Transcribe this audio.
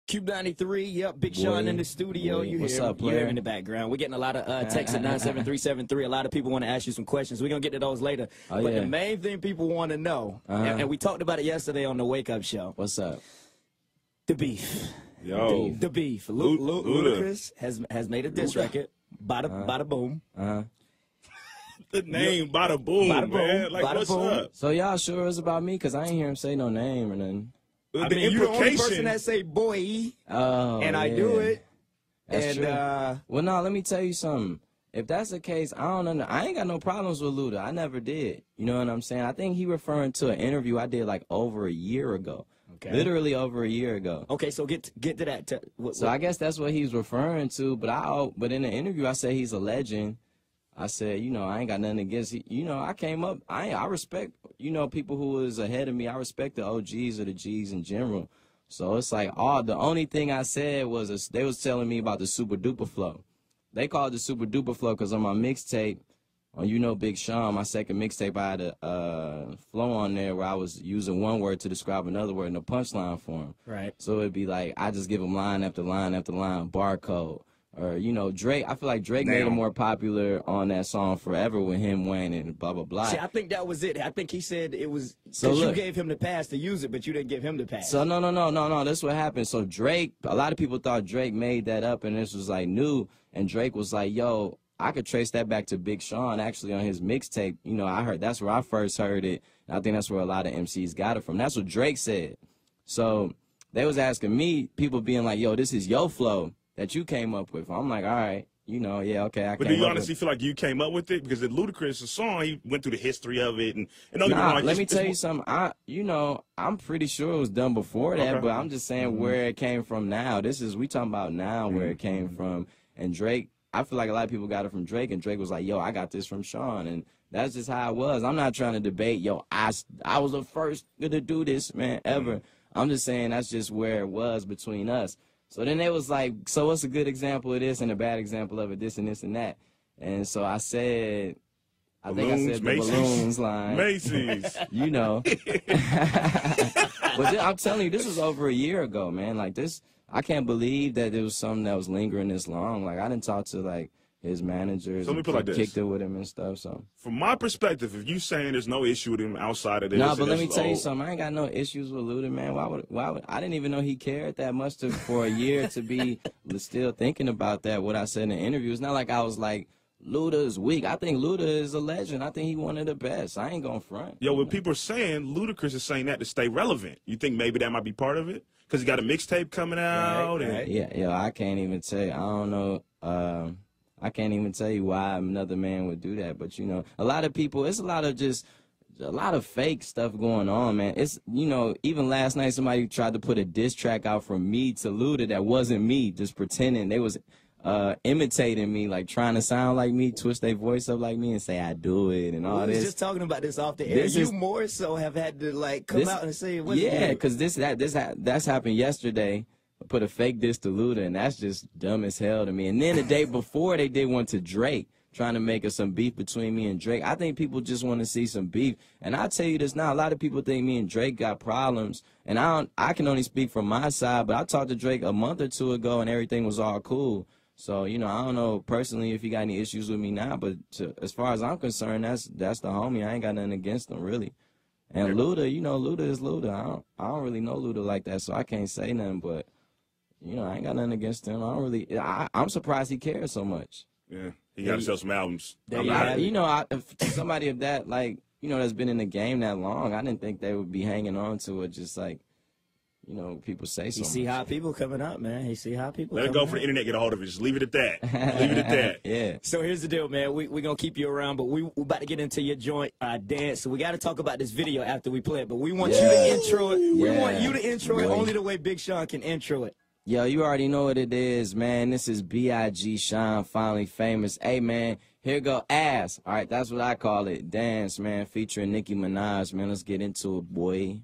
Cube 93, yep, Big Sean in the studio. You What's hear, up, you player? hear in the background. We're getting a lot of texts at 97373. A lot of people want to ask you some questions. We're going to get to those later. Oh, but yeah. the main thing people want to know, and we talked about it yesterday on the Wake Up Show. What's up? The beef. Yo. The beef. Ludacris has made a diss record. Bada boom. The name Bada Boom, Bada Boom, man. Like, Bada what's Boom. up? So y'all sure it's about me? Because I ain't hear him say no name or nothing. I The mean, you the only person implication. that say boy, Oh, and I yeah. do it. That's and true. Well, no, let me tell you something. If that's the case, I don't know. I ain't got no problems with Luda. I never did. You know what I'm saying? I think he referring to an interview I did like over a year ago. Okay. Literally over a year ago. Okay, so get to that. So I guess that's what he's referring to. But in the interview, I said he's a legend. I said, you know, I ain't got nothing against it. You know, I came up. I respect, you know, people who was ahead of me. I respect the OGs or the Gs in general. So it's like, the only thing I said was they was telling me about the Super Duper Flow. They called it the Super Duper Flow because on my mixtape, on You Know Big Sean, my second mixtape, I had a flow on there where I was using one word to describe another word in a punchline form. Right. So it'd be like, I just give them line after line after line, barcode. Or, you know, Drake, I feel like Drake made it more popular on that song Forever with him, Wayne, and blah, blah, blah. See, I think that was it. I think he said it was So because you look. gave him the pass to use it, but you didn't give him the pass. So no. That's what happened. So Drake, a lot of people thought Drake made that up and this was like new. And Drake was like, yo, I could trace that back to Big Sean actually on his mixtape. You know, that's where I first heard it. And I think that's where a lot of MCs got it from. That's what Drake said. So they was asking me, people being like, yo, this is your flow that you came up with. I'm like, all right, you know, yeah, okay. But do you honestly feel like you came up with it? Because the Ludacris song, he went through the history of it. And don't get me wrong, let me tell you something. I'm pretty sure it was done before that, Okay. but I'm just saying where it came from now. We talking about now where it came from. And Drake, I feel like a lot of people got it from Drake, and Drake was like, yo, I got this from Sean. And that's just how it was. I'm not trying to debate, yo, I was the first to do this, man, ever. I'm just saying that's just where it was between us. So then they was like, so what's a good example of this and a bad example of it, this and this and that? And so I said, I think I said the Macy's. balloons line. Macy's. You know. But I'm telling you, this was over a year ago, man. Like this, I can't believe that there was something that was lingering this long. Like I didn't talk to like his managers, So let me put it like this. kicked it with him and stuff. So From my perspective, if you saying there's no issue with him outside of this. no, but and let me it's tell you old- something. I ain't got no issues with Luda, man. Why would I didn't even know he cared that much for a year to be still thinking about that. What I said in the interview. It's not like I was like, Luda is weak. I think Luda is a legend. I think he one of the best. I ain't gonna front. Yo, when people are saying, Ludacris is saying that to stay relevant, you think maybe that might be part of it? Because he got a mixtape coming out. Right. Yeah, I can't even tell you. I don't know. I can't even tell you why another man would do that. But, you know, a lot of people, it's a lot of fake stuff going on, man. It's, you know, even last night somebody tried to put a diss track out from me to Luda that wasn't me, just pretending. They was imitating me, like trying to sound like me, twist their voice up like me and say I do it and all We was this. just talking about this off the air. This You is- more so have had to like come out and say, what yeah, because that's happened yesterday. I put a fake diss to Luda, and that's just dumb as hell to me. And then the day before, they did one to Drake, trying to make us some beef between me and Drake. I think people just want to see some beef. And I'll tell you this now, a lot of people think me and Drake got problems. And I can only speak from my side, but I talked to Drake a month or two ago, and everything was all cool. So, you know, I don't know personally if he got any issues with me now, but as far as I'm concerned, that's the homie. I ain't got nothing against him, really. And Luda, you know, Luda is Luda. I don't really know Luda like that, so I can't say nothing, but, you know, I ain't got nothing against him. I'm surprised he cares so much. Yeah, he got to sell some albums. You know, if somebody of that, like, you know, that's been in the game that long, I didn't think they would be hanging on to it just like, you know, people say so You see much. how people coming up, man. You see how people Let it coming go for the up. internet, get a hold of it. Just leave it at that. Leave it at that. Yeah. So here's the deal, man. We're going to keep you around, but we about to get into your joint dance. So we got to talk about this video after we play it. But we want you to intro it. We want you to intro it only the way Big Sean can intro it. Yo, you already know what it is, man. This is B.I.G. Sean, finally famous. Hey, man, here go Ass. All right, that's what I call it. Dance, man, featuring Nicki Minaj, man. Let's get into it, boy.